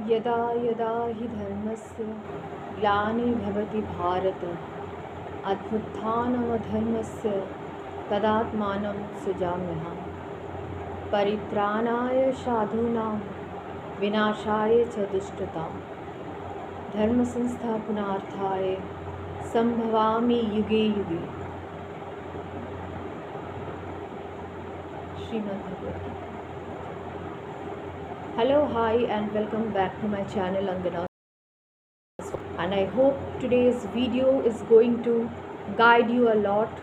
यदा यदा हि धर्मस्य ग्लानिर्भवति भारत अभ्युत्थानमधर्मस्य तदात्मानं सृजाम्यहम्। परित्राणाय साधूनां विनाशाय च दुष्टतां धर्म संस्थापनार्थाय संभवामि युगे युगे। Shrimad Bhagavad Gita. Hello, hi, and welcome back to my channel Angana. And I hope today's video is going to guide you a lot,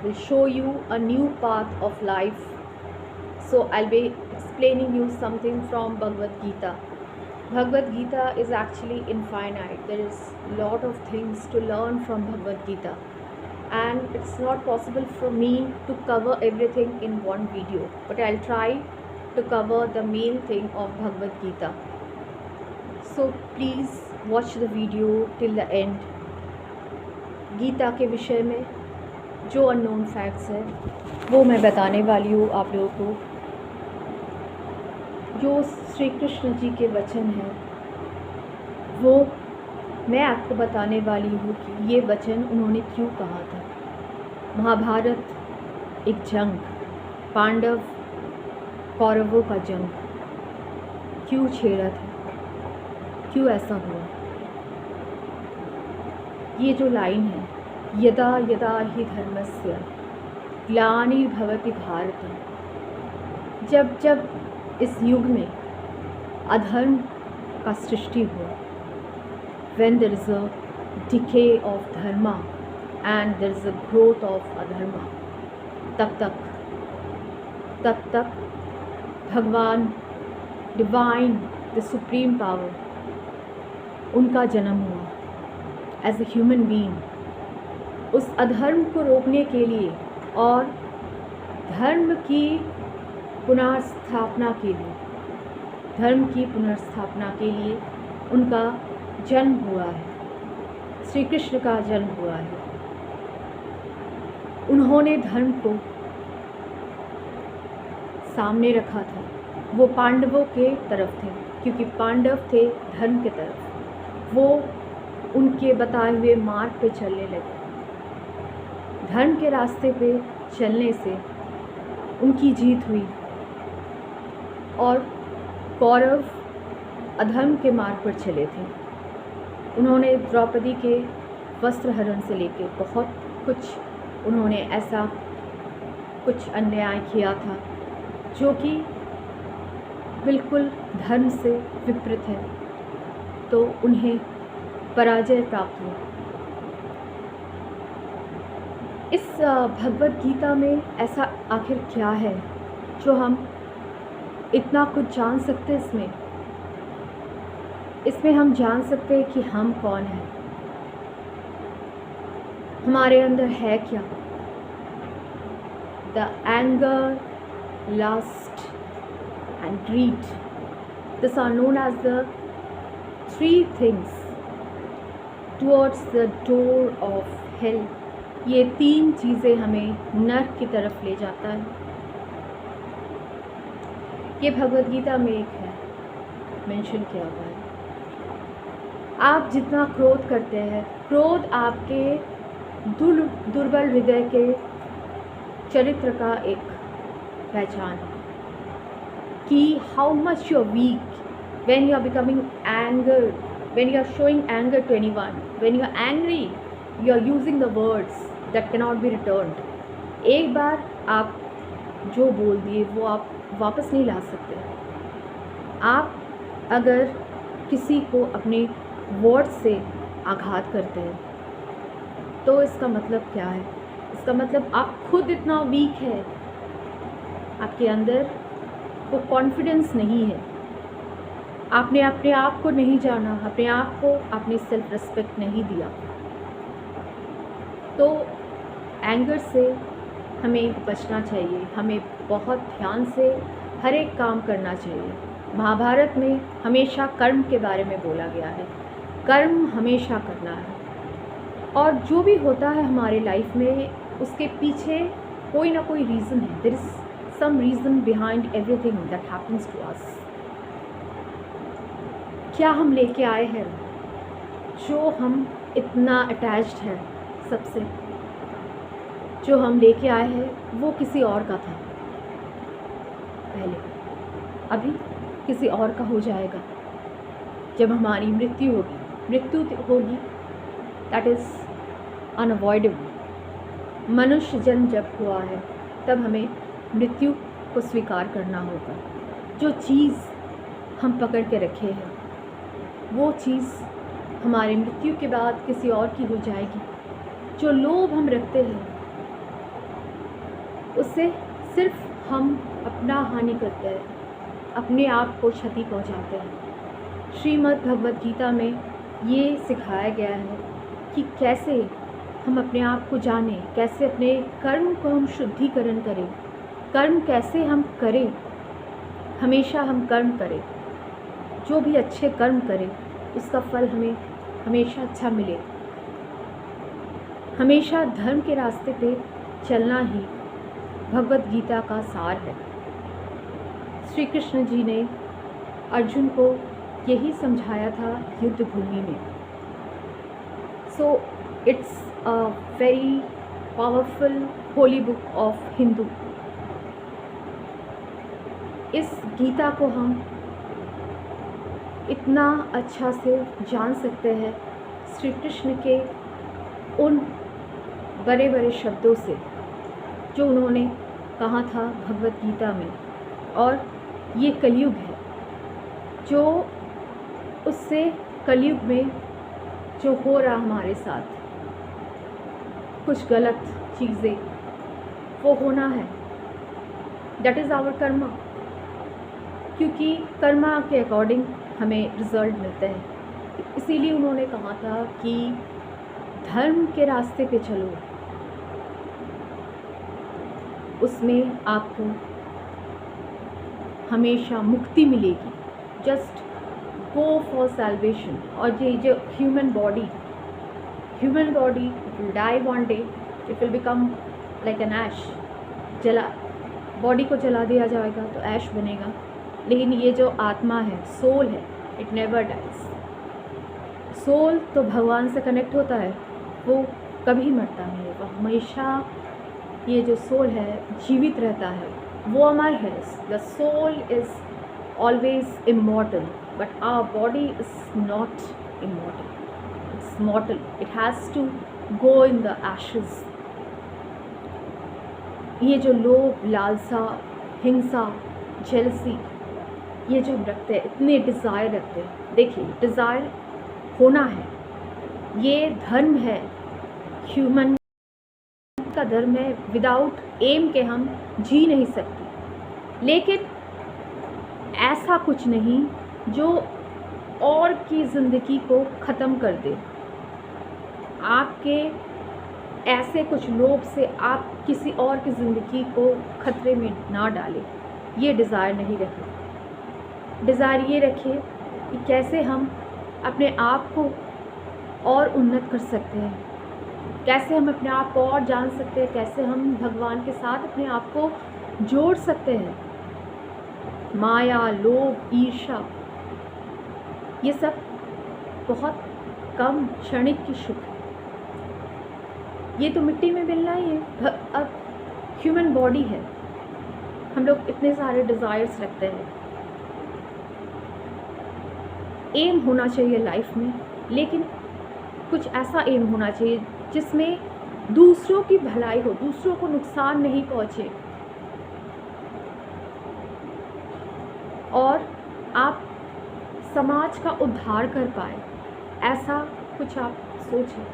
will show you a new path of life. So I'll be explaining you something from Bhagavad Gita. Bhagavad Gita is actually infinite. There is a lot of things to learn from Bhagavad Gita, and it's not possible for me to cover everything in one video, but I'll try to cover the main thing of Bhagavad Gita. So please watch the video till the end. Gita के विषय में जो unknown facts है वो मैं बताने वाली हूँ आप लोगों को। जो श्री कृष्ण जी के वचन हैं वो मैं आपको बताने वाली हूँ कि ये वचन उन्होंने क्यों कहा था। महाभारत एक जंग, पांडव कौरवों का जंग क्यों छेड़ा था, क्यों ऐसा हुआ। ये जो लाइन है, यदा यदा हि धर्मस्य ग्लानिर्भवति भारत, जब जब इस युग में अधर्म का सृष्टि हुआ, when there is a decay of dharma and there is a growth of adharma, तब तक भगवान डिवाइन द सुप्रीम पावर उनका जन्म हुआ एज ए ह्यूमन बीइंग। उस अधर्म को रोकने के लिए और धर्म की पुनर्स्थापना के लिए उनका जन्म हुआ है, श्री कृष्ण का जन्म हुआ है। उन्होंने धर्म को सामने रखा था। वो पांडवों के तरफ थे क्योंकि पांडव थे धर्म के तरफ। वो उनके बताए हुए मार्ग पे चलने लगे। धर्म के रास्ते पे चलने से उनकी जीत हुई और कौरव अधर्म के मार्ग पर चले थे। उन्होंने द्रौपदी के वस्त्र हरण से लेकर बहुत कुछ उन्होंने ऐसा कुछ अन्याय किया था जो कि बिल्कुल धर्म से विपरीत है, तो उन्हें पराजय प्राप्त हुआ। इस भगवद गीता में ऐसा आखिर क्या है जो हम इतना कुछ जान सकते हैं। इसमें हम जान सकते हैं कि हम कौन हैं, हमारे अंदर है क्या। The anger, lust and greed, these are known as the three things towards the door of hell. ये तीन चीज़ें हमें नरक की तरफ ले जाता है। ये भगवद गीता में एक है, मेंशन किया हुआ है। आप जितना क्रोध करते हैं, क्रोध आपके दुर्बल हृदय के चरित्र का एक पहचान है कि how much you are weak when you are becoming anger, when you are showing anger to anyone, when you are angry you are using the words that can not be returned. एक बार आप जो बोल दिए वो आप वापस नहीं ला सकते। आप अगर किसी को अपने वर्ड से आघात करते हैं तो इसका मतलब क्या है? इसका मतलब आप खुद इतना वीक है, आपके अंदर वो कॉन्फिडेंस नहीं है, आपने अपने आप को नहीं जाना, अपने आप को आपने सेल्फ रिस्पेक्ट नहीं दिया। तो एंगर से हमें बचना चाहिए, हमें बहुत ध्यान से हर एक काम करना चाहिए। महाभारत में हमेशा कर्म के बारे में बोला गया है, कर्म हमेशा करना है। और जो भी होता है हमारे लाइफ में उसके पीछे कोई ना कोई रीज़न है। There is some reason behind everything that happens to us. क्या हम लेके आए हैं, जो हम इतना अटैच्ड है सबसे, जो हम लेके आए हैं वो किसी और का था पहले, अभी किसी और का हो जाएगा। जब हमारी मृत्यु होगी दैट इज़ अनअवॉइडेबल। मनुष्य जन्म जब हुआ है तब हमें मृत्यु को स्वीकार करना होगा। जो चीज़ हम पकड़ के रखे हैं वो चीज़ हमारी मृत्यु के बाद किसी और की हो जाएगी। जो लोभ हम रखते हैं उससे सिर्फ हम अपना हानि करते हैं, अपने आप को क्षति पहुंचाते हैं। श्रीमद् भगवद गीता में ये सिखाया गया है कि कैसे हम अपने आप को जानें, कैसे अपने कर्म को हम शुद्धिकरण करें, कर्म कैसे हम करें। हमेशा हम कर्म करें, जो भी अच्छे कर्म करें उसका फल हमें हमेशा अच्छा मिले। हमेशा धर्म के रास्ते पे चलना ही भगवद गीता का सार है। श्री कृष्ण जी ने अर्जुन को यही समझाया था युद्ध भूमि में। So it's a very powerful holy book of Hindu. इस गीता को हम इतना अच्छा से जान सकते हैं श्री कृष्ण के उन बड़े बड़े शब्दों से जो उन्होंने कहा था भगवद गीता में। और ये कलयुग है, जो उससे कलयुग में जो हो रहा हमारे साथ कुछ गलत चीज़ें वो होना है, दैट इज़ आवर कर्मा। क्योंकि कर्मा के अकॉर्डिंग हमें रिज़ल्ट मिलते हैं। इसीलिए उन्होंने कहा था कि धर्म के रास्ते पे चलो, उसमें आपको हमेशा मुक्ति मिलेगी। Just go for salvation. और ये जो human body it will die one day, it will become like an ash. Body को जला दिया जाएगा तो ऐश बनेगा, लेकिन ये जो आत्मा है, सोल है, इट नेवर डाइज। सोल तो भगवान से कनेक्ट होता है, वो कभी मरता नहीं है, वो हमेशा ये जो सोल है जीवित रहता है, वो अमर है। The soul is always immortal, but our body is not immortal, it's mortal. It has to go in the ashes. ये जो लोभ, लालसा, हिंसा, जेलसी, ये जो रखते हैं, इतने डिज़ायर रखते हैं, देखिए डिज़ायर होना है, ये धर्म है, ह्यूमन का धर्म है। विदाउट एम के हम जी नहीं सकते। लेकिन ऐसा कुछ नहीं जो और की ज़िंदगी को ख़त्म कर दे। आपके ऐसे कुछ लोभ से आप किसी और की ज़िंदगी को खतरे में ना डालें, ये डिज़ायर नहीं रखें। डिज़ायर ये रखिए कि कैसे हम अपने आप को और उन्नत कर सकते हैं, कैसे हम अपने आप को और जान सकते हैं, कैसे हम भगवान के साथ अपने आप को जोड़ सकते हैं। माया, लोभ, ईर्ष्या, ये सब बहुत कम क्षणिक की सुख है, ये तो मिट्टी में मिलना ही है। अब ह्यूमन बॉडी है, हम लोग इतने सारे डिज़ायर्स रखते हैं। एम होना चाहिए लाइफ में, लेकिन कुछ ऐसा एम होना चाहिए जिसमें दूसरों की भलाई हो, दूसरों को नुकसान नहीं पहुंचे, और आप समाज का उद्धार कर पाए, ऐसा कुछ आप सोचें।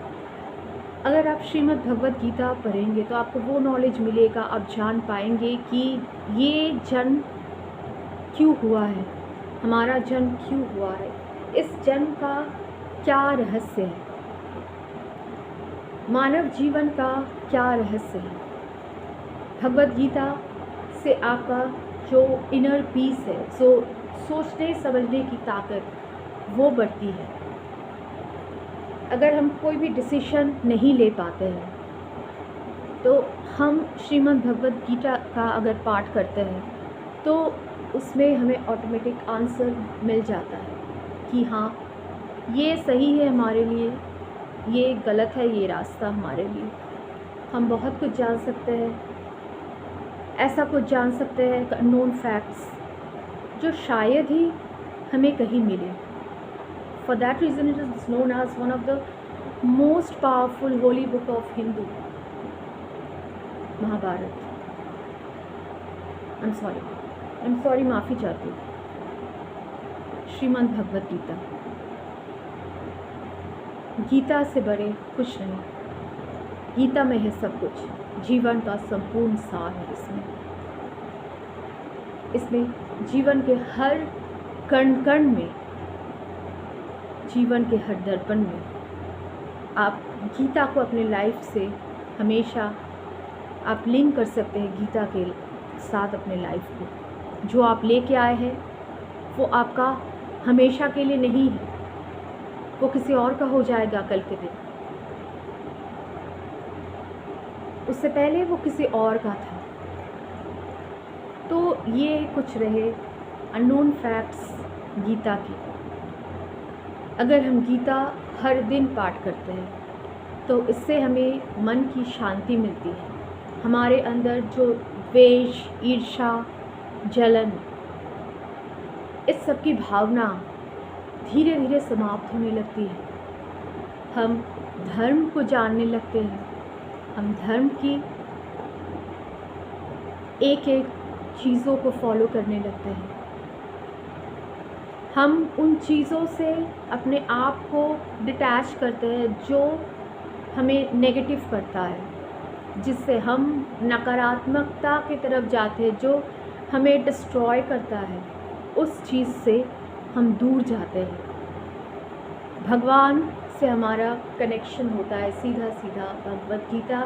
अगर आप श्रीमद् भगवद गीता पढ़ेंगे तो आपको वो नॉलेज मिलेगा, आप जान पाएंगे कि ये जन्म क्यों हुआ है, हमारा जन्म क्यों हुआ है, इस जन्म का क्या रहस्य है, मानव जीवन का क्या रहस्य है। भगवद गीता से आपका जो इनर पीस है, सोचने समझने की ताकत, वो बढ़ती है। अगर हम कोई भी डिसीजन नहीं ले पाते हैं तो हम श्रीमद् भगवद गीता का अगर पाठ करते हैं तो उसमें हमें ऑटोमेटिक आंसर मिल जाता है। कि हाँ ये सही है हमारे लिए, ये गलत है ये रास्ता हमारे लिए। हम बहुत कुछ जान सकते हैं, ऐसा कुछ जान सकते हैं अननोन फैक्ट्स जो शायद ही हमें कहीं मिले। For that reason it is known as one of the most powerful holy book of Hindu, Mahabharat. I am sorry, माफ़ी चाहती हूँ। श्रीमद् भगवत गीता, गीता से बड़े कुछ नहीं। गीता में है सब कुछ, जीवन का संपूर्ण सार है इसमें जीवन के हर कण कण में, जीवन के हर दर्पण में आप गीता को अपने लाइफ से हमेशा आप लिंक कर सकते हैं। गीता के साथ अपने लाइफ को जो आप लेके आए हैं वो आपका हमेशा के लिए नहीं है, वो किसी और का हो जाएगा कल के दिन। उससे पहले वो किसी और का था। तो ये कुछ रहे अननोन फैक्ट्स गीता की। अगर हम गीता हर दिन पाठ करते हैं तो इससे हमें मन की शांति मिलती है। हमारे अंदर जो द्वेष, ईर्ष्या, जलन, इस सब की भावना धीरे धीरे समाप्त होने लगती है। हम धर्म को जानने लगते हैं, हम धर्म की एक एक चीज़ों को फॉलो करने लगते हैं। हम उन चीज़ों से अपने आप को डिटैच करते हैं जो हमें नेगेटिव करता है, जिससे हम नकारात्मकता की तरफ जाते हैं, जो हमें डिस्ट्रॉय करता है। उस चीज़ से हम दूर जाते हैं। भगवान से हमारा कनेक्शन होता है सीधा सीधा भगवत गीता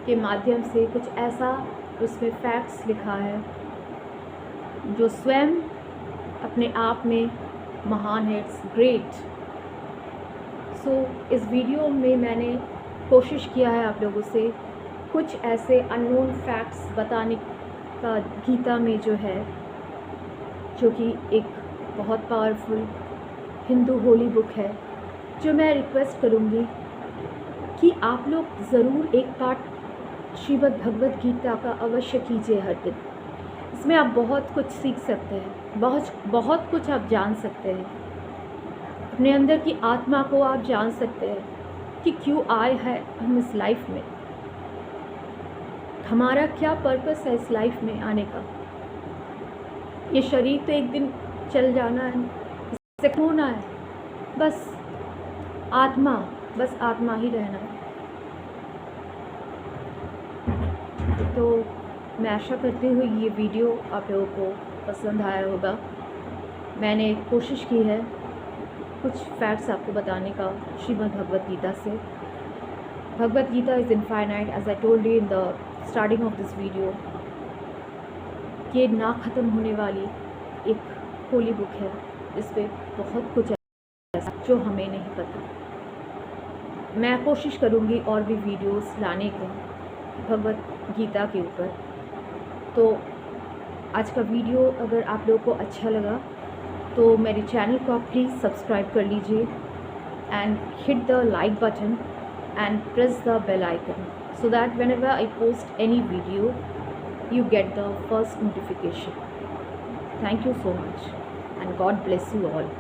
के माध्यम से। कुछ ऐसा उसमें फैक्ट्स लिखा है जो स्वयं अपने आप में महान है। It's great. सो इस वीडियो में मैंने कोशिश किया है आप लोगों से कुछ ऐसे अननोन फैक्ट्स बताने का गीता में जो है, जो कि एक बहुत पावरफुल हिंदू होली बुक है, जो मैं रिक्वेस्ट करूँगी कि आप लोग ज़रूर एक पाठ श्रीमद् भगवत गीता का अवश्य कीजिए हर दिन। इसमें आप बहुत कुछ सीख सकते हैं, बहुत कुछ आप जान सकते हैं। अपने अंदर की आत्मा को आप जान सकते हैं कि क्यों आए हैं हम इस लाइफ में, हमारा क्या पर्पस है इस लाइफ में आने का। ये शरीर तो एक दिन चल जाना है, इससे होना है, बस आत्मा ही रहना है। तो मैं आशा करती हूँ ये वीडियो आप लोगों को पसंद आया होगा। मैंने कोशिश की है कुछ फैक्ट्स आपको बताने का श्रीमद् भगवत गीता से। Bhagavad Gita is infinite, as I told you in the starting of this video. ये ना ख़त्म होने वाली एक होली बुक है, इस पर बहुत कुछ ऐसा जो हमें नहीं पता। मैं कोशिश करूँगी और भी वीडियोस लाने को भगवत गीता के ऊपर। तो आज का वीडियो अगर आप लोगों को अच्छा लगा तो मेरे चैनल को आप प्लीज़ सब्सक्राइब कर लीजिए and hit the like button and press the bell icon so that whenever I post any video you get the first notification. Thank you so much and God bless you all.